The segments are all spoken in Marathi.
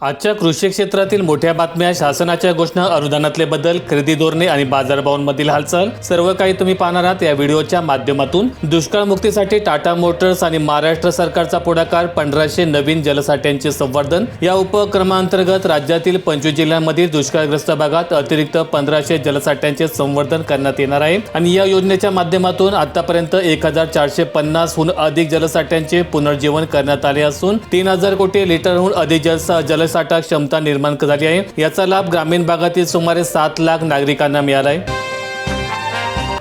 आजच्या कृषी क्षेत्रातील मोठ्या बातम्या, शासनाच्या घोषणा, अनुदानातले बदल, खरेदी धोरणे आणि बाजारभावांमधील हालचाल सर्व काही तुम्ही पाहणार आहात या व्हिडिओच्या माध्यमातून। दुष्काळ मुक्तीसाठी टाटा मोटर्स आणि महाराष्ट्र सरकारचा पुढाकार, 1500 नवीन जलसाठ्यांचे संवर्धन या उपक्रमांतर्गत राज्यातील 25 जिल्ह्यांमधील दुष्काळग्रस्त भागात अतिरिक्त 1500 जलसाठ्यांचे संवर्धन करण्यात येणार आहे आणि या योजनेच्या माध्यमातून आतापर्यंत 1450 हून अधिक जलसाठ्यांचे पुनर्जीवन करण्यात आले असून 3000 कोटी लिटरहून अधिक जलसाठा क्षमता निर्माण झाली आहे। याचा लाभ ग्रामीण भागातील सुमारे 7 लाख नागरिकांना मिळाला आहे।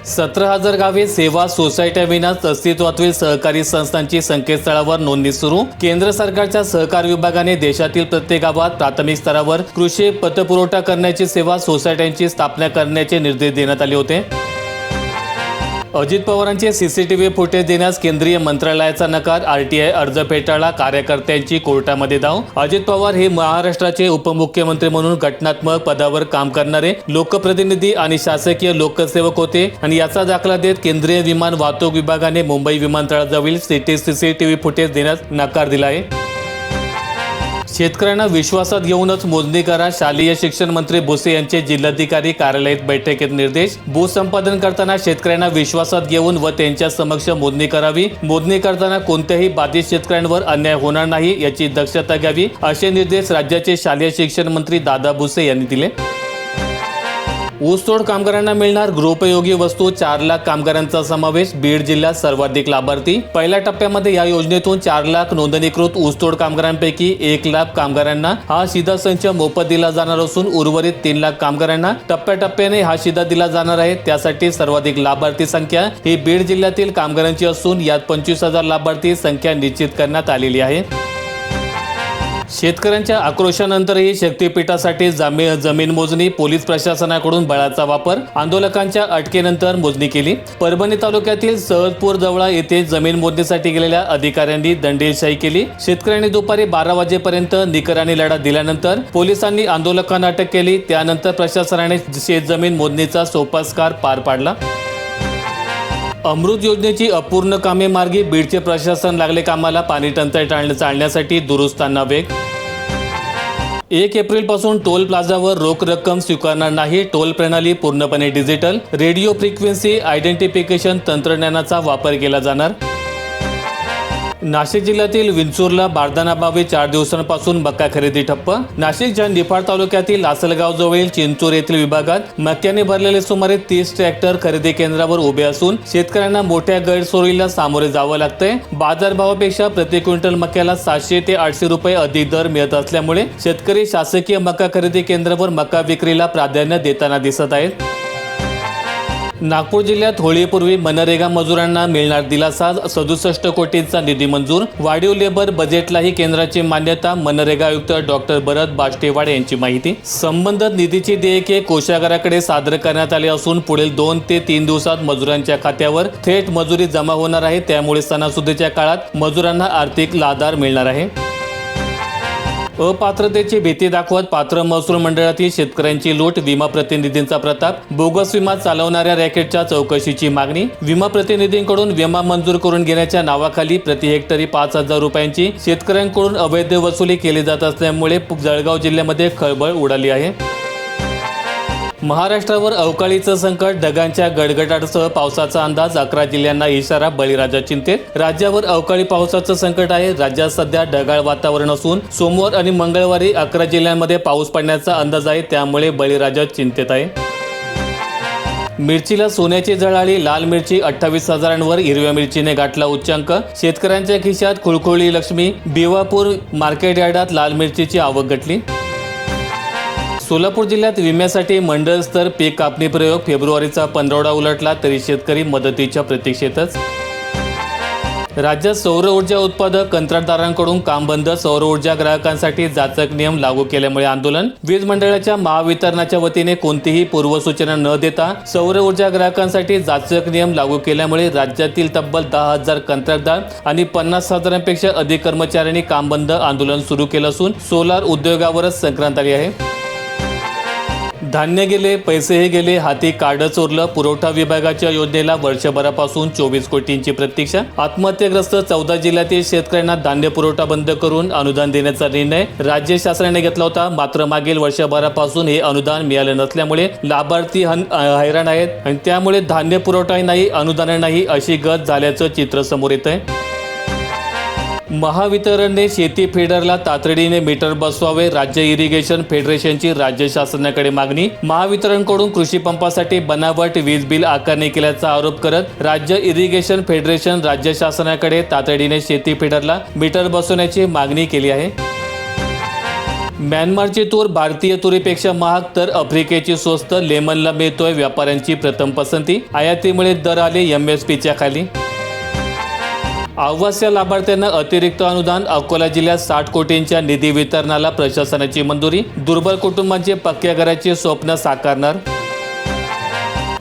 17,000 गावे, सेवा, सोसायट्या विनाच अस्तित्वातील सहकारी संस्थांची संकेतस्थळावर नोंदणी सुरू। केंद्र सरकारच्या सहकार विभागाने देशातील प्रत्येक गावात प्राथमिक स्तरावर कृषी पतपुरवठा करण्याची सेवा सोसायट्यांची स्थापना करण्याचे निर्देश देण्यात आले होते। अजित पवारांचे सीसीटीव्ही फुटेज देण्यास केंद्रीय मंत्रालयाचा नकार, आरटीआय अर्ज फेटाळला, कार्यकर्त्यांची कोर्टामध्ये धाव। अजित पवार हे महाराष्ट्राचे उपमुख्यमंत्री म्हणून घटनात्मक पदावर काम करणारे लोकप्रतिनिधी आणि शासकीय लोकसेवक होते आणि याचा दाखला देत केंद्रीय विमान वाहतूक विभागाने मुंबई विमानतळाजवळील सीसीटीव्ही फुटेज देण्यास नकार दिला आहे। शेतकऱ्यांना विश्वासात घेऊनच मोजणी करा, शालेय शिक्षण मंत्री भुसे यांचे जिल्हाधिकारी कार्यालयात बैठकीत निर्देश। भूसंपादन करताना शेतकऱ्यांना विश्वासात घेऊन व त्यांच्या समक्ष मोजणी करावी। मोजणी करताना कोणत्याही बाधित शेतकऱ्यांवर अन्याय होणार नाही याची दक्षता घ्यावी, असे निर्देश राज्याचे शालेय शिक्षण मंत्री दादा भुसे यांनी दिले। ऊसतोड कामगारांना मिळणार गृहोपयोगी वस्तू, 4 लाख कामगारांचा समावेश, बीड जिल्ह्यात सर्वाधिक लाभार्थी। पहिल्या टप्प्यामध्ये या योजनेतून 4 लाख नोंदणीकृत ऊसतोड कामगारांपैकी 1 लाख कामगारांना हा शिधा संच मोफत दिला जाणार असून उर्वरित 3 लाख कामगारांना टप्प्याटप्प्याने हा शिधा दिला जाणार आहे। त्यासाठी सर्वाधिक लाभार्थी संख्या ही बीड जिल्ह्यातील कामगारांची असून यात 25,000 लाभार्थी संख्या निश्चित करण्यात आलेली आहे। शेतकऱ्यांच्या आक्रोशानंतरही शक्तीपीठासाठी जमीन मोजणी, पोलीस प्रशासनाकडून बळाचा वापर, आंदोलकांच्या अटकेनंतर मोजणी केली। परभणी तालुक्यातील सहजपूर जवळ येथे जमीन मोजणीसाठी गेलेल्या अधिकाऱ्यांनी दंडेशाही केली। शेतकऱ्यांनी दुपारी 12 वाजेपर्यंत निकराने लढा दिल्यानंतर पोलिसांनी आंदोलकांना अटक केली। त्यानंतर प्रशासनाने शेतजमीन मोजणीचा सोपस्कार पार पाडला। अमृत योजनेची अपूर्ण कामे मार्गी, बीडचे प्रशासन लागले कामाला। पाणी टंचाई टाळण्यासाठी दुरुस्तांना वेग। 1 एप्रिलपासून टोल प्लाझावर रोख रक्कम स्वीकारणार नाही, टोल प्रणाली पूर्णपणे डिजिटल, रेडिओ फ्रिक्वेन्सी आयडेंटिफिकेशन तंत्रज्ञानाचा वापर केला जाणार। नाशिक जिल्ह्यातील विंचूरला बारदानाभावी 4 दिवसांपासून मका खरेदी ठप्प। नाशिकच्या निफाड तालुक्यातील लासलगाव जवळील चिंचोर येथील विभागात मक्याने भरलेले सुमारे 30 ट्रॅक्टर खरेदी केंद्रावर उभे असून शेतकऱ्यांना मोठ्या गैरसोयीला सामोरे जावं लागतंय। बाजारभावापेक्षा प्रति क्विंटल मक्याला 700 ते 800 रुपये अधिक दर मिळत असल्यामुळे शेतकरी शासकीय मका खरेदी केंद्रावर मका विक्रीला प्राधान्य देताना दिसत आहेत। नागपूर जिल्ह्यात होळीपूर्वी मनरेगा मजुरांना मिळणार दिलासा, 67 कोटींचा निधी मंजूर। वाढीव लेबर बजेटलाही केंद्राची मान्यता, मनरेगा आयुक्त डॉक्टर भरत बाष्टेवाडे यांची माहिती। संबंधित निधीची देयके कोषागाराकडे सादर करण्यात आली असून पुढील 2 ते 3 दिवसात मजुरांच्या खात्यावर थेट मजुरी जमा होणार आहे। त्यामुळे सणासुदीच्या काळात मजुरांना आर्थिक आधार मिळणार आहे। अपात्रतेची भीती दाखवत पात्र महसूल मंडळातील शेतकऱ्यांची लूट, विमा प्रतिनिधींचा प्रताप, बोगस विमा चालवणाऱ्या रॅकेटच्या चौकशीची मागणी। विमा प्रतिनिधींकडून विमा मंजूर करून घेण्याच्या नावाखाली प्रति हेक्टरी 5,000 रुपयांची शेतकऱ्यांकडून अवैध वसुली केली जात असल्यामुळे जळगाव जिल्ह्यामध्ये खळबळ उडाली आहे। महाराष्ट्रावर अवकाळीचं संकट, ढगांच्या गडगडाटासह पावसाचा अंदाज, 11 जिल्ह्यांना इशारा, बळीराजा चिंतेत। राज्यावर अवकाळी पावसाचं संकट आहे। राज्यात सध्या ढगाळ वातावरण असून सोमवार आणि मंगळवारी 11 जिल्ह्यांमध्ये पाऊस पडण्याचा अंदाज आहे, त्यामुळे बळीराजा चिंतेत आहे। मिरचीला सोन्याची झळाळी, लाल मिरची 28,000वर, हिरव्या मिरचीने गाठला उच्चांक। शेतकऱ्यांच्या खिशात खुळखुळी लक्ष्मी, भिवापूर मार्केट यार्डात लाल मिरचीची आवक घटली। सोलापूर जिल्ह्यात विम्यासाठी मंडळ स्तर पीक कापणी प्रयोग, फेब्रुवारीचा 15 उलटला तरी शेतकरी मदतीच्या प्रतीक्षेतच। राज्यात सौर ऊर्जा उत्पादक कंत्राटदारांकडून काम बंद, सौर ऊर्जा ग्राहकांसाठी जाचक नियम लागू केल्यामुळे आंदोलन। वीज मंडळाच्या महावितरणाच्या वतीने कोणतीही पूर्वसूचना न देता सौर ऊर्जा ग्राहकांसाठी जाचक नियम लागू केल्यामुळे राज्यातील तब्बल 10,000 कंत्राटदार आणि 50,000पेक्षा अधिक कर्मचाऱ्यांनी काम बंद आंदोलन सुरू केलं असून सोलार उद्योगावरच संक्रांत आली आहे। धान्य गेले, पैसेही गेले, हाती कार्ड चोरलं. पुरवठा विभागाच्या योजनेला वर्षभरापासून 24 कोटींची प्रतीक्षा. आत्महत्याग्रस्त 14 जिल्ह्यातील शेतकऱ्यांना धान्य पुरवठा बंद करून अनुदान देण्याचा निर्णय राज्य शासनाने घेतला होता. मात्र मागील वर्षभरापासून हे अनुदान मिळाले नसल्यामुळे लाभार्थी हैराण आहेत आणि त्यामुळे धान्य पुरवठाही नाही, अनुदान नाही अशी गत झाल्याचं चित्र समोर येत आहे. महावितरणने शेती फिडरला तातडीने मीटर बसवावे. राज्य इरिगेशन फेडरेशनची राज्य शासनाकडे मागणी. महावितरणकडून कृषी पंपासाठी बनावट वीज बिल आकारणी केल्याचा आरोप करत राज्य इरिगेशन फेडरेशन राज्य शासनाकडे तातडीने शेती फिडरला मीटर बसवण्याची मागणी केली आहे. म्यानमारची तूर भारतीय तुरीपेक्षा महाग तर आफ्रिकेची स्वस्त. लेमनला मिळतोय व्यापाऱ्यांची प्रथम पसंती. आयातीमुळे दर आले MSPच्या खाली. आवास्य लाभार्थ्यांना अतिरिक्त अनुदान. अकोला जिल्ह्यात 60 कोटींच्या निधी वितरणाला प्रशासनाची मंजुरी. दुर्बल कुटुंबांचे पक्क्या घराचे स्वप्न साकारणार.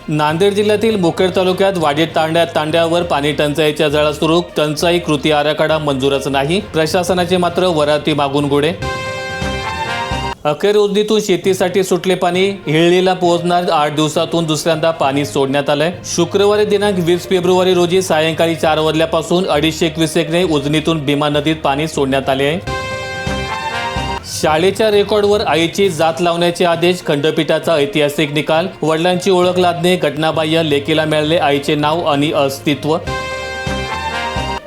नांदेड जिल्ह्यातील मुखेड तालुक्यात वाडी तांड्यावर पाणी टंचाईच्या झळा सुरू. टंचाई कृती आराखडा मंजूरच नाही. प्रशासनाचे मात्र वराती मागून गोडे. अखेर उजनीतून शेतीसाठी सुटले पाणी. हिळणीला पोहोचणार 8 दिवसातून दुसऱ्यांदा पाणी सोडण्यात आलंय. शुक्रवारी दिनांक 20 फेब्रुवारी रोजी सायंकाळी 4 वाजल्यापासून 250 क्युसेकने उजनीतून भीमा नदीत पाणी सोडण्यात आले आहे. शाळेच्या रेकॉर्डवर आईची जात लावण्याचे आदेश. खंडपीठाचा ऐतिहासिक निकाल. वडिलांची ओळख लादणे घटनाबाह्य. लेकीला मिळाले आईचे नाव आणि अस्तित्व.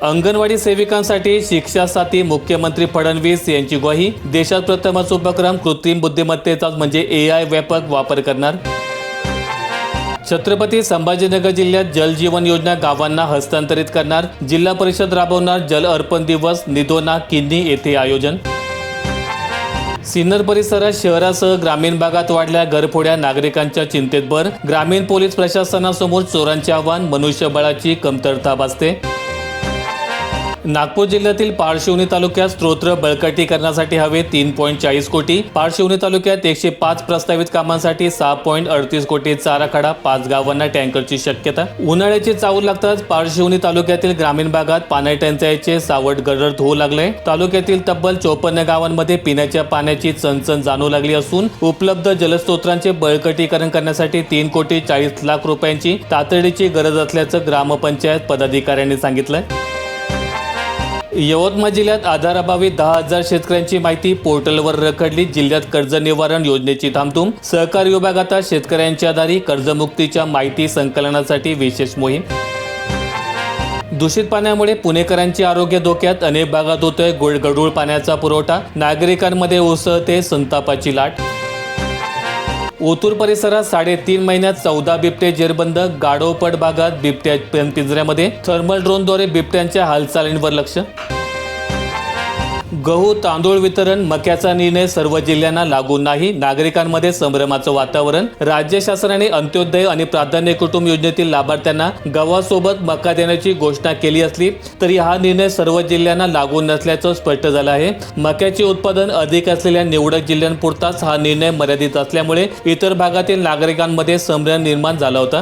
अंगणवाडी सेविकांसाठी शिक्षा साथी. मुख्यमंत्री फडणवीस यांची ग्वाही. देशात प्रथमच उपक्रम. कृत्रिम बुद्धिमत्तेचा म्हणजे AI व्यापक वापर करणार. छत्रपती संभाजीनगर जिल्ह्यात जल जीवन योजना गावांना हस्तांतरित करणार. जिल्हा परिषद राबवणार जल अर्पण दिवस. निधोना किन्नी येथे आयोजन. सिन्नर परिसरात शहरासह ग्रामीण भागात वाढल्या घरफोड्या. नागरिकांच्या चिंतेत भर. ग्रामीण पोलीस प्रशासनासमोर चोरांचे आव्हान. मनुष्यबळाची कमतरता भासते. नागपूर जिल्ह्यातील पारशिवनी तालुक्यात स्तोत्र बळकटी करण्यासाठी हवे 3.40 कोटी. पारशिवनी तालुक्यात 105 प्रस्तावित कामांसाठी 6.38 कोटीचा आराखडा. 5 गावांना टँकरची शक्यता. उन्हाळ्याची चाहूल लागताच पारशिवनी तालुक्यातील ग्रामीण भागात पाणी टंचाईचे सावट गडद होऊ लागले. तालुक्यातील तब्बल 54 गावांमध्ये पिण्याच्या पाण्याची चणचण जाणवू लागली असून उपलब्ध जलस्रोतांचे बळकटीकरण करण्यासाठी 3.40 कोटी रुपयांची तातडीची गरज असल्याचं ग्रामपंचायत पदाधिकाऱ्यांनी सांगितलंय. यवतमाळ जिल्ह्यात आधाराभावी 10,000 शेतकऱ्यांची माहिती पोर्टलवर रखडली. जिल्ह्यात कर्ज निवारण योजनेची धामधूम. सहकार विभाग आता शेतकऱ्यांच्या दारी. कर्जमुक्तीच्या माहिती संकलनासाठी विशेष मोहीम. दूषित पाण्यामुळे पुणेकरांचे आरोग्य धोक्यात. अनेक भागात होतोय गढूळ पाण्याचा पुरवठा. नागरिकांमध्ये उसळते संतापाची लाट. ओतूर परिसरात 3.5 महिन्यात 14 बिबटे जेरबंद. गाढवपड भागात बिबट्या पिंजऱ्यामध्ये. थर्मल ड्रोनद्वारे बिबट्यांच्या हालचालींवर लक्ष. गहू तांदूळ वितरण. मक्याचा निर्णय सर्व जिल्ह्यांना लागू नाही. नागरिकांमध्ये संभ्रमाचं वातावरण. राज्य शासनाने अंत्योदय आणि प्राधान्य कुटुंब योजनेतील लाभार्थ्यांना गव्हासोबत मका देण्याची घोषणा केली असली तरी हा निर्णय सर्व जिल्ह्यांना लागू नसल्याचं स्पष्ट झालं आहे. मक्याचे उत्पादन अधिक असलेल्या निवडक जिल्ह्यांपुरताच हा निर्णय मर्यादित असल्यामुळे इतर भागातील नागरिकांमध्ये संभ्रम निर्माण झाला होता.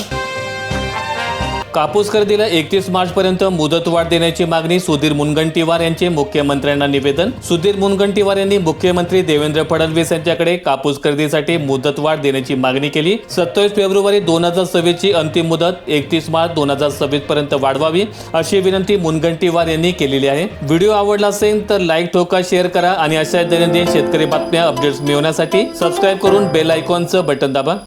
कापूस खरेदीला 31 मार्चपर्यंत मुदतवाढ देण्याची मागणी. सुधीर मुनगंटीवार यांचे मुख्यमंत्र्यांना निवेदन. सुधीर मुनगंटीवार यांनी मुख्यमंत्री देवेंद्र फडणवीस यांच्याकडे कापूस खरेदीसाठी मुदतवाढ देण्याची मागणी केली. 27 फेब्रुवारी 2026 ची अंतिम मुदत 31 मार्च 2026 पर्यंत वाढवावी अशी विनंती मुनगंटीवार यांनी केलेली आहे. व्हिडिओ आवडला असेल तर लाईक ठोका, शेअर करा आणि अशा दैनंदिन शेतकरी बातम्या अपडेट्स मिळवण्यासाठी सबस्क्राईब करून बेल आयकॉनचं बटन दाबा.